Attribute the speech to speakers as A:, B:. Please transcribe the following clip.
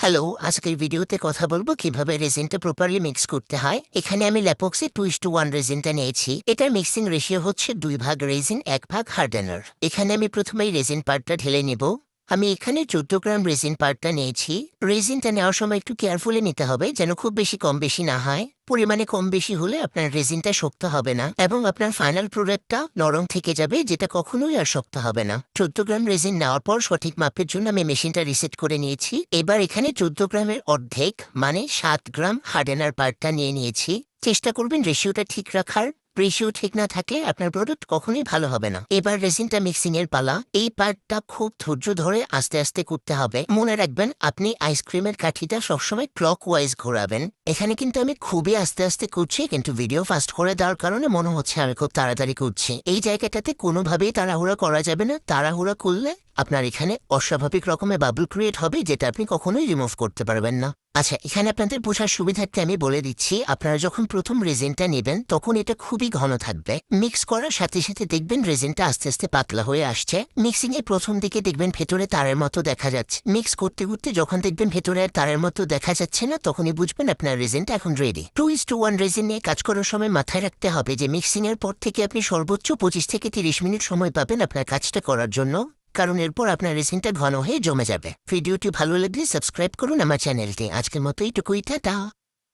A: Hello, আজকের ভিডিওতে কথা বলবো কিভাবে রেজিনটা প্রপারলি মিক্স করতে হয়। এখানে আমি ল্যাপক্সে 2:1 রেজিনটা নিয়েছি। এটার মিক্সিং রেশিও হচ্ছে 2 ভাগ রেজিন 1 ভাগ হার্ডেনার। এখানে আমি প্রথমেই রেজিন পার্টটা ঢেলে নিব। আমি এখানে 14 গ্রাম রেজিন পার্টটা নিয়েছি। রেজিনটা নেওয়ার সময় একটু কেয়ারফুলি নিতে হবে যেন খুব বেশি কম বেশি না হয়। পরিমাণে কম বেশি হলে আপনার রেজিনটা শক্ত হবে না এবং আপনার ফাইনাল প্রোডাক্টটা নরম থেকে যাবে, যেটা কখনোই আর শক্ত হবে না। 14 গ্রাম রেজিন নেওয়ার পর সঠিক মাপের জন্য আমি মেশিনটা রিসেট করে নিয়েছি। এবার এখানে 14 গ্রামের অর্ধেক মানে 7 গ্রাম হার্ডেনার পার্টটা নিয়ে নিয়েছি। চেষ্টা করবেন রেশিওটা ঠিক রাখার। রেশিও ঠিক না থাকলে আপনার প্রোডাক্ট কখনোই ভালো হবে না। এবার রেজিনটা মিক্সিং এর পালা। এই পার্টটা খুব ধৈর্য ধরে আস্তে আস্তে করতে হবে। মনে রাখবেন আপনি আইসক্রিমের কাঠিটা সবসময় ক্লক ওয়াইজ ঘোরাবেন। এখানে কিন্তু আমি খুবই আস্তে আস্তে করছি, কিন্তু ভিডিও ফাস্ট করে দেওয়ার কারণে মনে হচ্ছে আমি খুব তাড়াতাড়ি করছি। এই জায়গাটাতে কোনোভাবেই তাড়াহুড়া করা যাবে না। তাড়াহুড়া করলে আপনার এখানে অস্বাভাবিক রকমের বাবল ক্রিয়েট হবে, যেটা আপনি কখনোই রিমুভ করতে পারবেন না। আচ্ছা, এখানে আপনাদের বোঝার সুবিধার্থে আমি বলে দিচ্ছি, আপনারা যখন প্রথম রেজিনটা নেবেন তখন এটা খুবই ঘন থাকবে। মিক্স করার সাথে সাথে দেখবেন রেজিনটা আস্তে আস্তে পাতলা হয়ে আসছে। মিক্সিং এর প্রথম দিকে দেখবেন ভেতরে তারের মতো দেখা যাচ্ছে। মিক্স করতে করতে যখন দেখবেন ভেতরে আর তারের মতো দেখা যাচ্ছে না, তখনই বুঝবেন আপনার রেজিনটা এখন রেডি। 2:1 রেজিন নিয়ে কাজ করার সময় মাথায় রাখতে হবে যে মিক্সিং এর পর থেকে আপনি সর্বোচ্চ 25 থেকে 30 মিনিট সময় পাবেন আপনার কাজটা করার জন্য, কারণ এরপর আপনার রেজিনটা ঘন হয়ে জমে যাবে। ভিডিওটি ভালো লাগলে সাবস্ক্রাইব করুন আমার চ্যানেলটি। আজকের মতো এইটুকুই, টাটা।